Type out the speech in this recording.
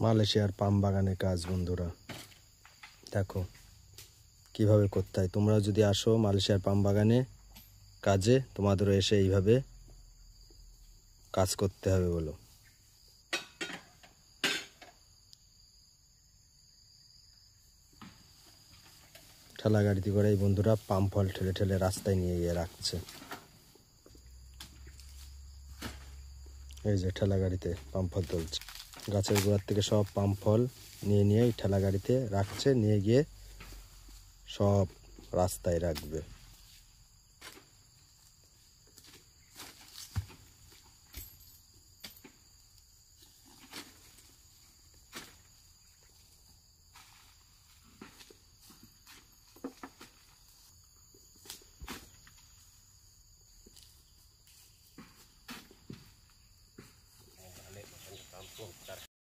মালয়েশিয়ার পাম বাগানের কাজ বন্ধুরা, দেখো কিভাবে করতে হয়। তোমরা যদি আসো মালয়েশিয়ার পাম বাগানে কাজে, তোমাদেরও এসে এইভাবে কাজ করতে হবে বলো। ঠেলা গাড়িতে করে এই বন্ধুরা পাম ফল ঠেলে ঠেলে রাস্তায় নিয়ে গিয়ে রাখছে। এই যে ঠেলা গাড়িতে পাম ফল তুলছে, গাছের গোড়ার থেকে সব পাম ফল নিয়ে নিয়ে ঠেলা গাড়িতে রাখছে, নিয়ে গিয়ে সব রাস্তায় রাখবে।